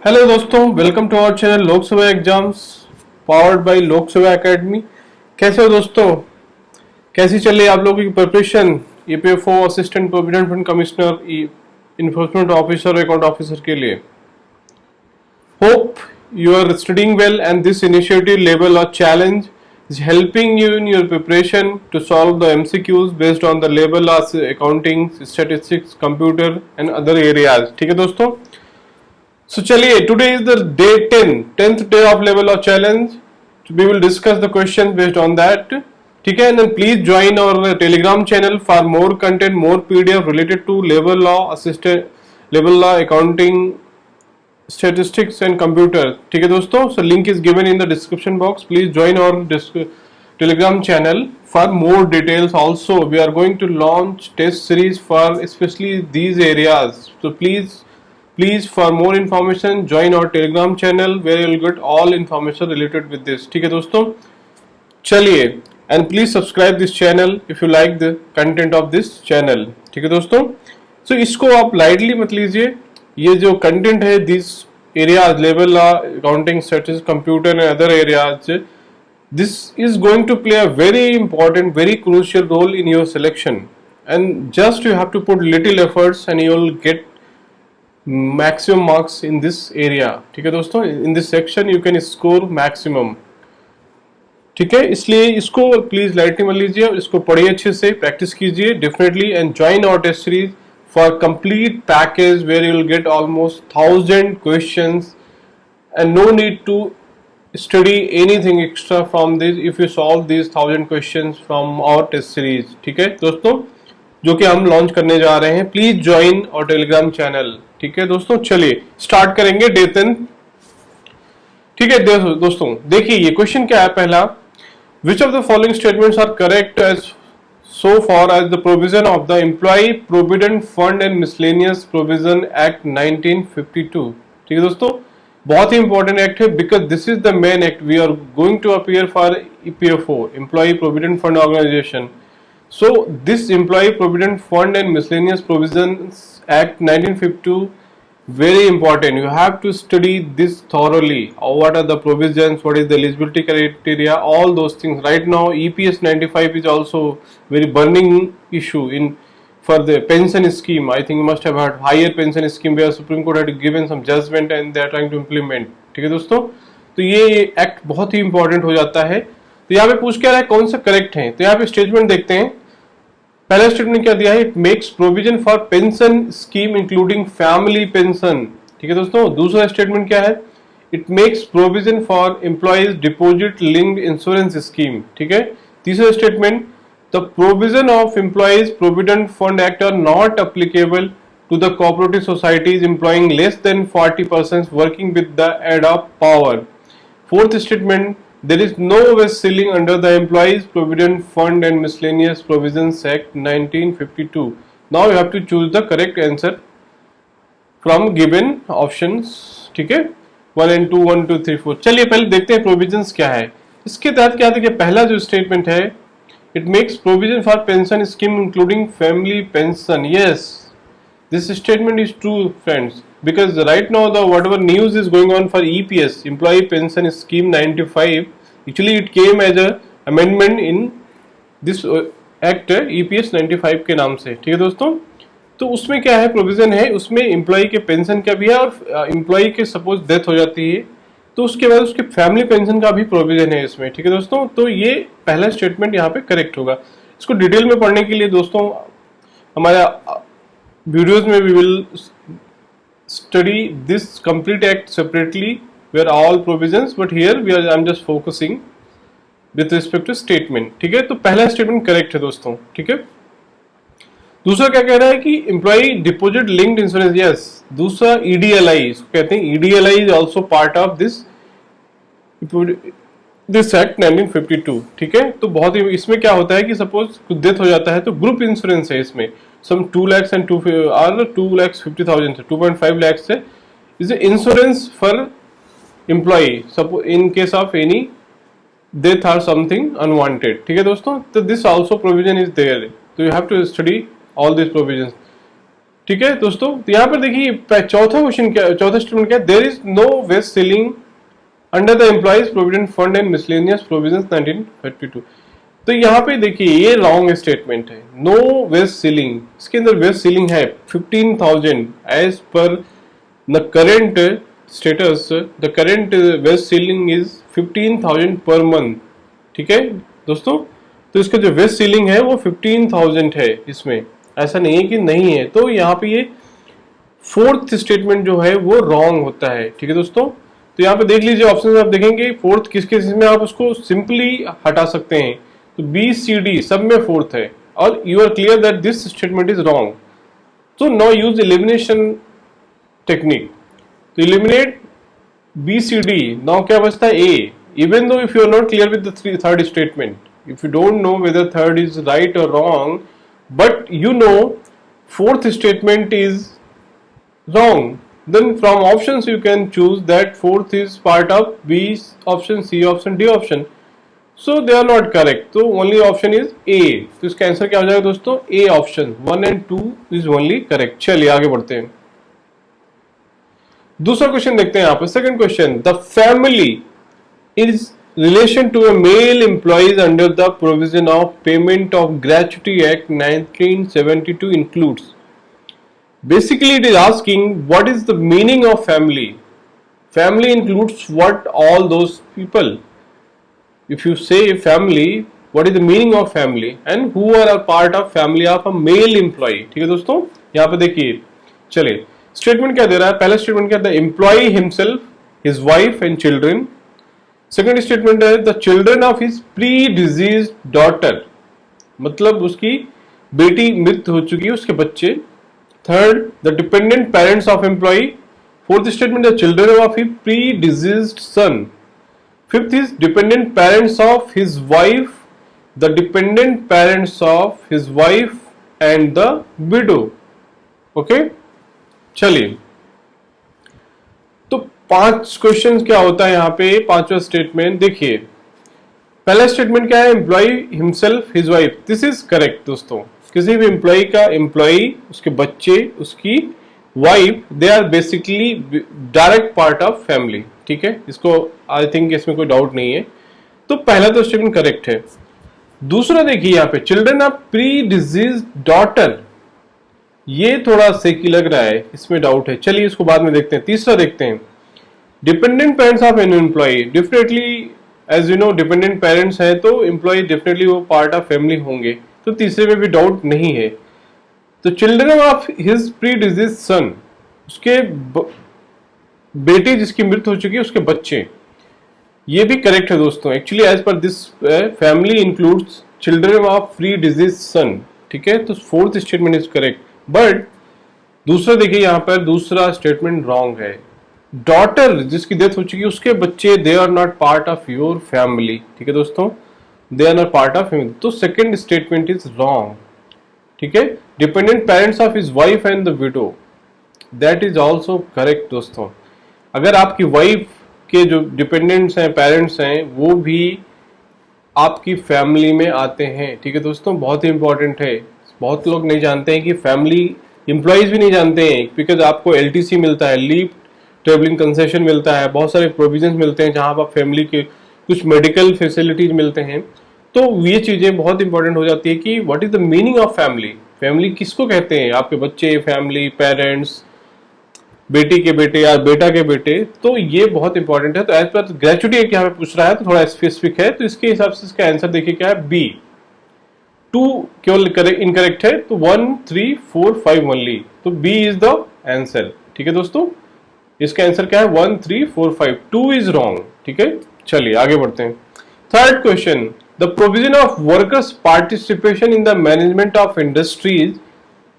Hello दोस्तों, welcome to our channel Loksabha exams powered by Loksabha academy. कैसे हो दोस्तों? कैसी चल रही है आप लोगों की preparation EPFO assistant provident fund commissioner, enforcement officer, account officer के लिए? Hope you are studying well and this initiative label or challenge is helping you in your preparation to solve the MCQs based on the label as accounting, statistics, computer and other areas। ठीक है दोस्तों, so चलिए, today is the day 10th day of level of challenge. We will discuss the questions based on that. ठीक है, and then please join our telegram channel for more content, more PDF related to labor law, assistant, labor law, accounting, statistics and computer। ठीक है दोस्तों, so link is given in the description box. Please join our telegram channel for more details. Also we are going to launch test series for especially these areas, so please for more information join our telegram channel where you will get all information related with this। ठीक है दोस्तों, चलिए, and please subscribe this channel if you like the content of this channel। ठीक है दोस्तों, so इसको आप lightly मत लीजिए। ये जो कंटेंट है this areas level law, accounting, statistics, computer and other areas, this is going to play a very important, very crucial role in your selection and just you have to put little efforts and you will get maximum marks in this area. ठीक है दोस्तों, in this section you can score maximum. ठीक है, इसलिए इसको please lightly मत लीजिए, इसको पढ़िए अच्छे से, प्रैक्टिस कीजिए definitely and join our test series for complete package where you will get almost 1000 questions and no need to study anything extra from this if you solve these 1000 questions from our test series। ठीक है दोस्तों, जो कि हम launch करने जा रहे हैं। प्लीज ज्वाइन और टेलीग्राम चैनल। ठीक है दोस्तों, चलिए स्टार्ट करेंगे डे 10। ठीक है दोस्तों, देखिए ये क्वेश्चन क्या है। पहला, which of the following statements are correct as so far as the provision of the Employee Provident Fund and Miscellaneous Provision Act 1952। ठीक है दोस्तों, बहुत ही इंपॉर्टेंट एक्ट है because this is the main act we are going to appear for EPFO, employee provident fund organisation. So this employee provident fund and miscellaneous provisions act 1952, very important, you have to study this thoroughly. What are the provisions, what is the eligibility criteria, all those things. Right now EPS 95 is also very burning issue in for the pension scheme. I think you must have heard higher pension scheme where Supreme Court had given some judgment and they are trying to implement। ठीक है दोस्तों, तो ये act बहुत ही important हो जाता है। तो यहाँ पे पूछ क्या रहा है, कौन सा करेक्ट है। तो यहाँ पे स्टेटमेंट देखते हैं। पहला स्टेटमेंट क्या दिया है, it makes provision for pension scheme including family pension. ठीक है दोस्तों, दूसरा स्टेटमेंट क्या है, it makes provision for employees deposit linked insurance scheme. ठीक है, तीसरा statement, the provision of employees provident fund act are not applicable to the cooperative societies employing less than 40% working with the aid of power. Fourth statement, there is no vest ceiling under the Employees Provident Fund and Miscellaneous Provisions Act 1952। Now you have to choose the correct answer from given options। ठीक है, 1 and 2, 1 2 3 4। चलिए पहले देखते हैं provisions क्या है। इसके तहत क्या देखिए, पहला जो स्टेटमेंट है, it makes provision for pension scheme including family pension. Yes, this statement is true friends, because right now the whatever news is going on for EPS, Employee Pension Scheme 95, actually it came as a amendment in this act EPS 95 के नाम से। ठीक है दोस्तों, तो उसमें क्या है, प्रोविजन है उसमें एम्प्लॉय के पेंशन का भी है और एम्प्लॉय के सपोज डेथ हो जाती है तो उसके बाद उसके फैमिली पेंशन का भी प्रोविजन है इसमें। ठीक है दोस्तों, तो ये पहला स्टेटमेंट यहाँ पे करेक्ट होगा। इसको डिटेल में पढ़ने के लिए दोस्तों हमारा videos में we will study this complete act separately where all provisions, but here I'm just focusing with respect to statement। ठीक है, तो पहला स्टेटमेंट करेक्ट है दोस्तों। ठीक है, दूसरा क्या कह रहा है कि employee deposit linked insurance. Yes, दूसरा EDLI इसको कहते हैं, EDLI is also part of this act 1952। ठीक है, तो बहुत ही इसमें क्या होता है कि सपोज कुछ डेथ हो जाता है तो ग्रुप इंश्योरेंस है इसमें, some 2 lakhs and 2,50,000 से 2.5 lakhs से is insurance for employee suppose in case of any death or something unwanted। ठीक है दोस्तों, तो this also provision is there, so you have to study all these provisions। ठीक है दोस्तों, तो यहाँ पर देखिए चौथा क्वेश्चन क्या, चौथा स्टेटमेंट क्या, there is no wage ceiling under the employees provident fund and miscellaneous provisions 1932। तो यहाँ पे देखिए ये रॉन्ग स्टेटमेंट है, नो वेस्ट सीलिंग, इसके अंदर वेस्ट सीलिंग है 15,000 as per the current status, the current wage ceiling is 15,000 per month. ठीक है दोस्तों, तो इसका जो वेस्ट सीलिंग है वो 15,000 है, इसमें ऐसा नहीं है कि नहीं है। तो यहाँ पे ये फोर्थ स्टेटमेंट जो है वो रॉन्ग होता है। ठीक है दोस्तों, तो यहाँ पे देख लीजिए ऑप्शन आप देखेंगे फोर्थ किस किस में आप उसको सिंपली हटा सकते हैं, तो बी सी डी सब में फोर्थ है, और you are clear that this statement is wrong. तो नाउ यूज एलिमिनेशन टेक्निक, तो eliminate B C D, now क्या बचता है A, even though if you are not clear with the third statement, if you don't know whether third is right or wrong, but you know fourth statement is wrong, then from options you can choose that fourth is part of B option, C option, D option, so they are not correct, so only option is A। तो इसका answer क्या हो जाएगा दोस्तों, A option 1 and 2 is only correct। चलिए आगे बढ़ते हैं, दूसरा क्वेश्चन देखते हैं यहाँ पर। Second question, the family is relation to a male employees under the provision of Payment of Gratuity Act 1972 includes, basically it is asking what is the meaning of family. Family includes what, all those people. If you say family, what is the meaning of family and who are a part of family of a male employee। ठीक है दोस्तों, यहाँ पे देखिए, चलिए statement क्या दे रहा है, पहला स्टेटमेंट क्या, the employee himself, his wife and children. Second statement है the children of his pre deceased daughter, मतलब उसकी बेटी मृत हो चुकी है, उसके बच्चे। Third, the dependent parents of employee. Fourth statement, the children of his pre deceased son. Fifth is dependent parents of his wife, the dependent parents of his wife and the widow. Okay, चलिए तो 5 question क्या होता है यहाँ पे, पांचवा statement देखिए। पहला स्टेटमेंट क्या है, employee himself his wife, this is correct दोस्तों। किसी भी एम्प्लॉय का एम्प्लॉय, उसके बच्चे, उसकी wife, they are basically direct part of family. ठीक है, इसको आई थिंक इसमें कोई डाउट नहीं है, तो पहला तो स्टेटमेंट करेक्ट है। दूसरा देखिए यहाँ पे, children of pre deceased daughter, ये थोड़ा सेकी लग रहा है, इसमें डाउट है, चलिए इसको बाद में देखते हैं। तीसरा देखते हैं, dependent parents of an employee, definitely as you know dependent parents हैं तो एम्प्लॉय डेफिनेटली वो पार्ट ऑफ फैमिली होंगे, तो तीसरे में भी डाउट नहीं है। तो children of his pre deceased son, उसके बेटे जिसकी मृत्यु हो चुकी है, उसके बच्चे, ये भी करेक्ट है दोस्तों। Actually as per this family includes children of pre deceased son. ठीक है, तो fourth statement is correct, but दूसरा देखिए यहाँ पर दूसरा स्टेटमेंट रॉन्ग है। डॉटर जिसकी डेथ हो चुकी है, उसके बच्चे, they are not part of your family. ठीक है दोस्तों, they are not part of family, तो सेकंड स्टेटमेंट इज रॉन्ग। ठीक है, dependent parents of his wife and the window, that is also correct दोस्तों। अगर आपकी वाइफ के जो डिपेंडेंट्स हैं, पेरेंट्स हैं, वो भी आपकी फैमिली में आते हैं। ठीक है दोस्तों, बहुत ही इंपॉर्टेंट है, बहुत लोग नहीं जानते हैं कि फैमिली एम्प्लॉयज भी नहीं जानते हैं, बिकॉज आपको LTC मिलता है, लीव ट्रेवलिंग कंसेशन मिलता है, बहुत सारे प्रोविजंस मिलते हैं जहां आप फैमिली के कुछ मेडिकल फैसिलिटीज मिलते हैं। तो ये चीजें बहुत इंपॉर्टेंट हो जाती है कि what is the meaning of family, family किसको कहते हैं, आपके बच्चे, फैमिली, पेरेंट्स, बेटी के बेटे या बेटा के बेटे, तो ये बहुत इंपॉर्टेंट है। तो एज पर ग्रेचुटी एक यहाँ पे पूछ रहा है, तो थोड़ा स्पेसिफिक है, तो इसके हिसाब से इसका आंसर देखिए क्या है, बी। 2 केवल इनकरेक्ट है, तो 1 3 4 5 ओनली, तो बी इज द आंसर। ठीक है दोस्तों, इसका आंसर क्या है, 1 3 4 5, 2 इज रॉन्ग। ठीक है, चलिए आगे बढ़ते हैं। Third question, the provision of workers participation in the management of industries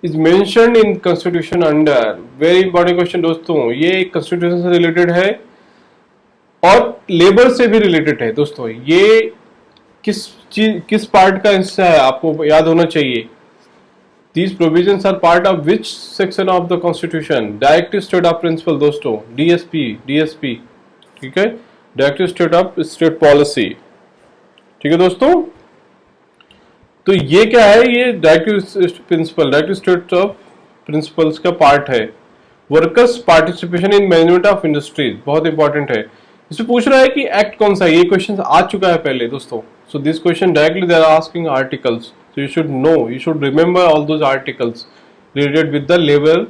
is mentioned in constitution under, very important question दोस्तों, ये कॉन्स्टिट्यूशन से रिलेटेड है और लेबर से भी रिलेटेड है दोस्तों। ये किस पार्ट का हिस्सा है, आपको याद होना चाहिए। These provisions are part of which section of the Constitution? Directive State of Principle दोस्तों, DSP, ठीक है, Directive State of State Policy। ठीक है दोस्तों, तो ये क्या है, ये Directive Principle, Directive State of principles का पार्ट है। Workers participation in management of industries बहुत इंपॉर्टेंट है। इसमें पूछ रहा है कि एक्ट कौन सा है, ये क्वेश्चन आ चुका है पहले दोस्तों। So this question directly they are asking articles, so you should know, you should remember all those articles related with the labour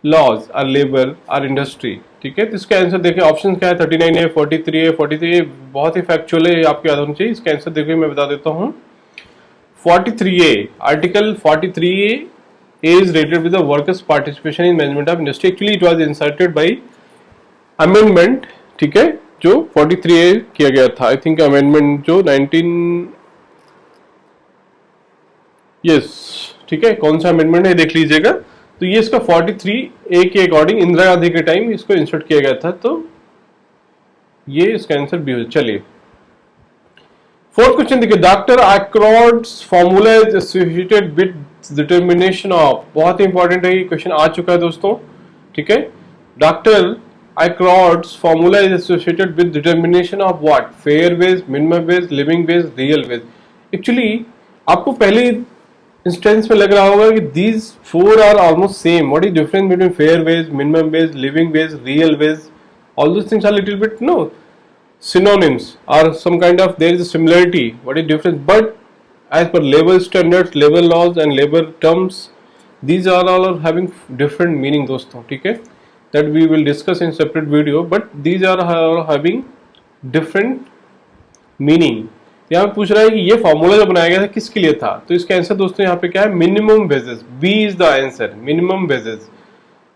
laws और लेबर और इंडस्ट्री। ठीक है, तो इसका आंसर देखिए, ऑप्शन क्या है, 39 है, 43 है, 43 बहुत ही फैक्चुअल है, आपको याद होना चाहिए। इसका आंसर देखिए मैं बता देता हूँ, 43A, article 43A is related with the workers participation in management of industry. Actually it was inserted by amendment, ठीक है, जो 43A किया गया था। आई थिंक अमेंडमेंट जो 19 यस, ठीक है, कौन सा अमेंडमेंट है देख लीजिएगा। तो ये इसका 43A के अकॉर्डिंग इंदिरा गांधी के टाइम इसको इंसर्ट किया गया था, तो ये इसका आंसर भी हो। चलिए फोर्थ क्वेश्चन देखिए, doctor Aykroyd's formula is associated with determination of, बहुत ही इंपॉर्टेंट है, ये क्वेश्चन आ चुका है दोस्तों। ठीक है, doctor Aykroyd's formula is associated with determination of what, fair wage, minimum wage, living wage, real wage. Actually आपको पहले इंस्टेंस में लग रहा होगा कि these four are almost same, what is difference between fair wage, minimum wage, living wage, real wage, all those things are little bit no synonyms or some kind of there is a similarity, what is difference, but as per labor standards, labor laws and labor terms, these are all are having different meaning दोस्तों। ठीक है, that we will discuss in separate video, but these are having different meaning। यहाँ पे पूछ रहा है कि ये फॉर्मूला जो बनाया गया था किसके लिए था, तो इसका आंसर दोस्तों यहाँ पे क्या है, minimum wages, B is the answer, minimum wages.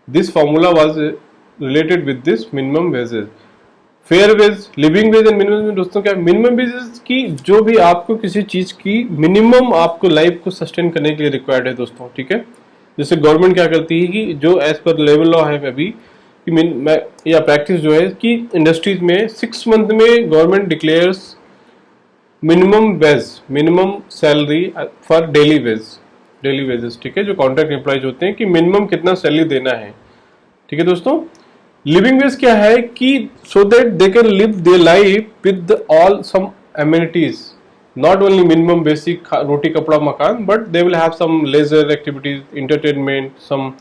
This formula was related with this minimum wages. Fair wage, living wage and minimum दोस्तों क्या है, मिनिमम वेजेस की जो भी आपको किसी चीज की मिनिमम आपको लाइफ को सस्टेन करने के लिए रिक्वायर्ड है दोस्तों। ठीक है, जैसे गवर्नमेंट क्या करती है कि जो एज पर लेबर लॉ है अभी कि या प्रैक्टिस जो है कि इंडस्ट्रीज में 6 मंथ में government declares minimum wage, minimum salary for daily veg, daily wages. ठीक है, जो कॉन्ट्रैक्ट एम्प्लॉयज होते हैं कि मिनिमम कितना सैलरी देना है। ठीक है दोस्तों, लिविंग वेज क्या है कि so that they can live their life with all some amenities, not only minimum basic roti kapda makaan, but they will have some leisure activities, entertainment, some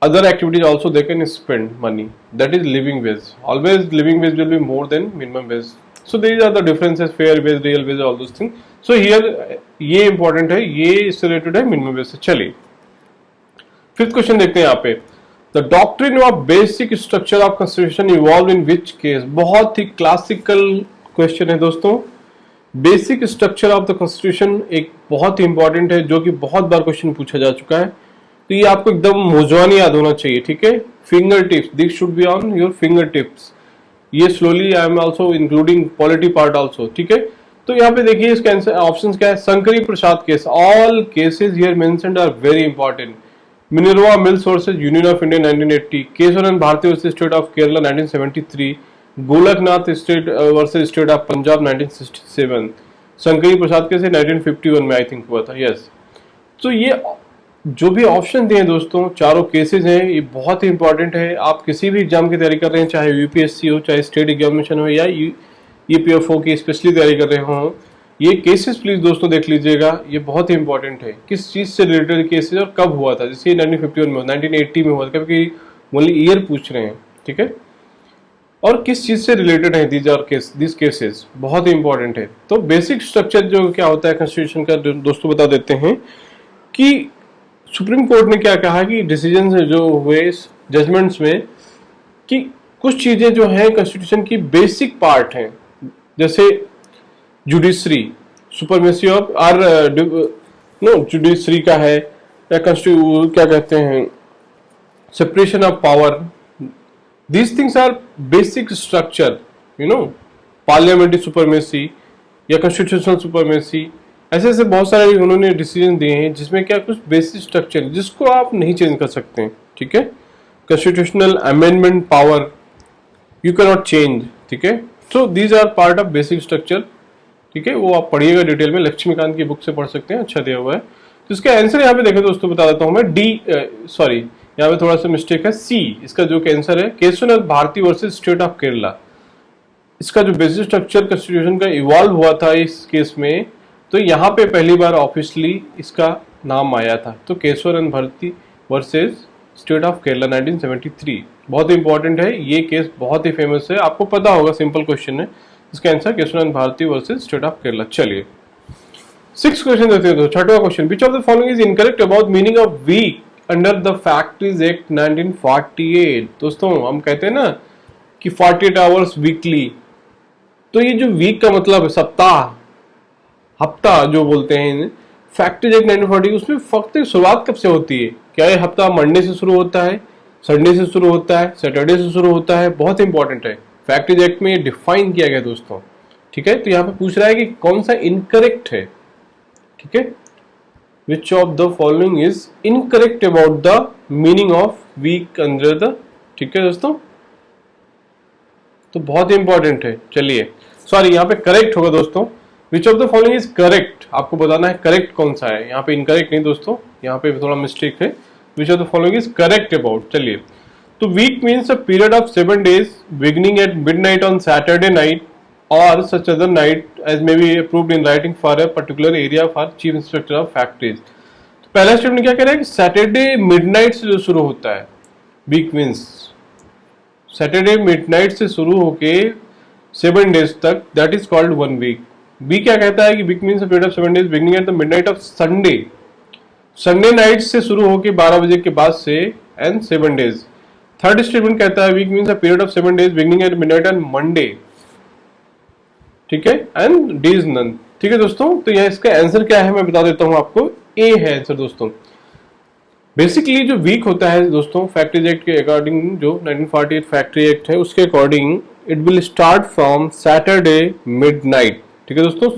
other activities also they can spend money, that is living wage. Always living wage will be more than minimum wage, so these are the differences, fair wage, real wage, all those things. So here ये important है, ये इससे related है minimum wage से। चलिए fifth question देखते हैं यहाँ पे, the doctrine of basic structure of constitution evolve in which case, बहुत ही क्लासिकल क्वेश्चन है दोस्तों। Basic structure of the constitution एक बहुत ही इंपॉर्टेंट है, जो कि बहुत बार क्वेश्चन पूछा जा चुका है, तो ये आपको एकदम मौजवानी याद होना चाहिए। ठीक है, finger tips, this should be on your finger tips. ये slowly I am also including polity part also. ठीक है, तो यहाँ पे देखिए इसका आंसर ऑप्शंस क्या है, Shankari Prasad case, all cases here mentioned are very important. Minerva Mills versus Union of India 1980, Kesavan Bharati versus state of Kerala 1973, Golaknath state versus state of Punjab 1967, Shankari Prasad case 1951 में आई थिंक हुआ था। यस, तो ये जो भी ऑप्शन दिए दोस्तों, चारों केसेस हैं, ये बहुत ही इंपॉर्टेंट है। आप किसी भी एग्जाम की तैयारी कर रहे हैं, चाहे यूपीएससी हो, चाहे स्टेट एग्जामिनेशन हो, या ईपीएफओ की स्पेशली तैयारी कर रहे हो, ये केसेस प्लीज दोस्तों देख लीजिएगा, ये बहुत ही इंपॉर्टेंट है। किस चीज से रिलेटेड केसेस और कब हुआ था, जैसे 1951 में, 1980 में हुआ था, क्योंकि ओनली ईयर पूछ रहे हैं। ठीक है, और किस चीज से रिलेटेड है दिस केसेस, बहुत ही इंपॉर्टेंट है। तो बेसिक स्ट्रक्चर जो क्या होता है कॉन्स्टिट्यूशन का दोस्तों बता देते हैं कि सुप्रीम कोर्ट ने क्या कहा कि डिसीजन जो हुए जजमेंट्स में कि कुछ चीजें जो हैं कॉन्स्टिट्यूशन की बेसिक पार्ट हैं, जैसे judiciary, supremacy of or no judiciary का है, या कॉन्स्टिट्यूशन क्या कहते हैं, separation of power, these things are basic structure, you know, parliamentary supremacy या कॉन्स्टिट्यूशनल सुपरमेसी, ऐसे ऐसे बहुत सारे उन्होंने डिसीजन दिए हैं जिसमें क्या कुछ बेसिक स्ट्रक्चर जिसको आप नहीं चेंज कर सकते हैं। ठीक है, constitutional amendment power you can not change. ठीक है, so these are part of basic structure. ठीक है, वो आप पढ़िएगा डिटेल में, लक्ष्मीकांत की बुक से पढ़ सकते हैं, अच्छा दिया हुआ है। तो इसका आंसर यहाँ पे देखें दोस्तों, बता देता हूँ मैं, डी सॉरी यहाँ पे थोड़ा सा मिस्टेक है, सी इसका जो आंसर है, Keshavnath Bharati versus state of Kerala. इसका जो बेसिक स्ट्रक्चर कॉन्स्टिट्यूशन का इवॉल्व हुआ था इस केस में, तो यहाँ पे पहली बार ऑफिशियली इसका नाम आया था, तो Keshavnath Bharati versus state of Kerala 1973। बहुत इंपॉर्टेंट है ये केस, बहुत ही फेमस है, आपको पता होगा, सिंपल क्वेश्चन है। इसका answer Keshavnath Bharati versus state of Kerala. चलिए 6 क्वेश्चन देते हैं। तो छठवां question, which of the following is incorrect about meaning of week under the factories act 1948। दोस्तों हम कहते हैं ना कि 48 आवर्स वीकली, तो ये जो वीक का मतलब है सप्ताह, हफ्ता जो बोलते हैं, फैक्ट्रीज एक्ट 1940 उसमें फक्त शुरुआत कब से होती है? क्या ये हफ्ता मंडे से शुरू होता है, संडे से शुरू होता है, सैटरडे से शुरू होता है? बहुत इंपॉर्टेंट है, फैक्ट्रीज एक्ट में ये डिफाइन किया गया दोस्तों। ठीक है, तो यहाँ पे पूछ रहा है कि कौन सा इनकरेक्ट है। ठीक है, which of the following is incorrect about the meaning of week under the, ठीक है दोस्तों, तो बहुत इंपॉर्टेंट है। चलिए सॉरी, यहाँ पे करेक्ट होगा दोस्तों, विच of the following is correct, आपको बताना है करेक्ट कौन सा है, यहाँ पे इनकरेक्ट नहीं दोस्तों, यहाँ पे थोड़ा मिस्टेक है। Which of the following is correct about, चलिए, तो week means a period of 7 days beginning at midnight on Saturday night or such other night as may be approved in writing for a particular area for chief inspector of factories। तो पहला statement क्या कह रहा है कि Saturday midnight से जो शुरू होता है, वीक मीन्स सैटरडे मिडनाइट से शुरू होके 7 days तक, that is called 1 week। B क्या कहता है कि week means period of 7 days beginning at the midnight of Sunday, Sunday night से शुरू होके 12 बजे के बाद से, एंड 7 days। थर्ड स्टेटमेंट कहता है week means a period of 7 days beginning at midnight on Monday, ठीक है, एंड डी इज नन। ठीक है दोस्तों, तो यह इसका आंसर क्या है मैं बता देता हूं आपको, ए है आंसर दोस्तों। बेसिकली जो वीक होता है दोस्तों फैक्ट्रीज एक्ट के अकॉर्डिंग, जो 1948 फैक्ट्री एक्ट है उसके according, it will start from Saturday midnight. ठीक है दोस्तों,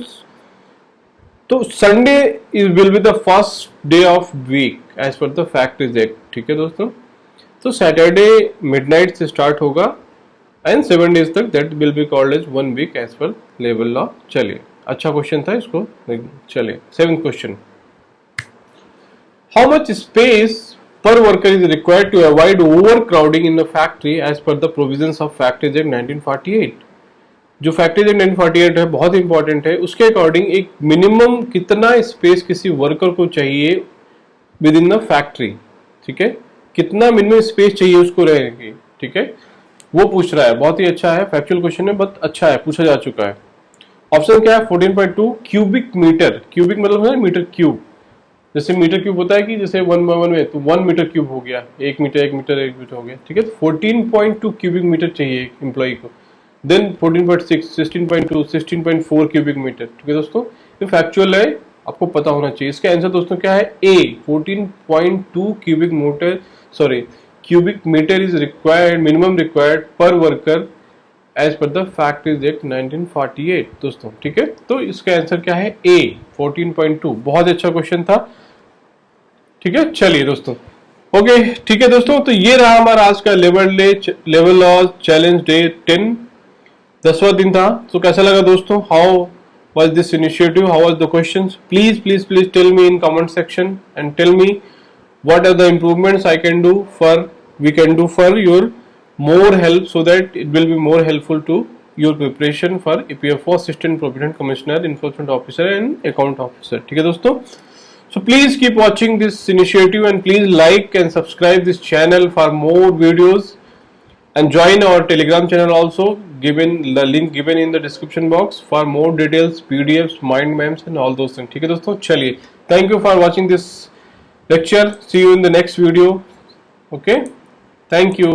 तो Sunday is will be the first day of week as per the factories act. ठीक है दोस्तों, तो सैटरडे मिडनाइट से स्टार्ट होगा एंड 7 days तक, that will be called as 1 week as per labour law. चलिए अच्छा क्वेश्चन था इसको, चलिए 7th question, how much space per worker is required to avoid over crowding in the factory as per the provisions of factories act 1948। जो factories act 1948 है बहुत important है, उसके अकॉर्डिंग एक मिनिमम कितना स्पेस किसी वर्कर को चाहिए विद इन द फैक्ट्री। ठीक है, कितना मिनिमम स्पेस चाहिए उसको रहेगी। ठीक है, वो पूछ रहा है, बहुत ही अच्छा है, फैक्चुअल क्वेश्चन है, बहुत अच्छा है, पूछा जा चुका है। ऑप्शन क्या है 14.2 क्यूबिक मीटर, क्यूबिक मतलब है मीटर क्यूब, जैसे मीटर क्यूब होता है कि जैसे 1/1 में, तो 1 मीटर क्यूब हो गया, 1 मीटर 1 मीटर 1 मीटर हो गया। ठीक है, तो 14.2 क्यूबिक मीटर चाहिए एक एम्प्लॉय को। Then 14.6, 16.2, 16.4 cubic metre. ठीक है दोस्तों, ये फैक्चुअल है, आपको पता होना चाहिए। इसका आंसर दोस्तों क्या है, A 14.2 cubic metre, sorry cubic meter is required, minimum required per worker as per the Factories Act 1948 दोस्तों। ठीक है, तो इसका आंसर क्या है, A 14.2। बहुत अच्छा क्वेश्चन था। ठीक है, चलिए दोस्तों, ओके ठीक है दोस्तों, तो ये रहा हमारा आज का लेवल लॉ चैलेंज डे 10, 10वां दिन था। तो कैसा लगा दोस्तों, how was this initiative, how was the questions? Please tell me in comment section and tell me what are the improvements we can do for your more help, so that it will be more helpful to your preparation for EPFO Assistant Provident Commissioner, Enforcement Officer and Account Officer। ठीक है दोस्तों, so please keep watching this initiative and please like and subscribe this channel for more videos and join our Telegram channel also, given the link given in the description box for more details, PDFs, mind maps and all those things। ठीक है दोस्तों, चलिए, thank you for watching this lecture, see you in the next video। Okay, thank you।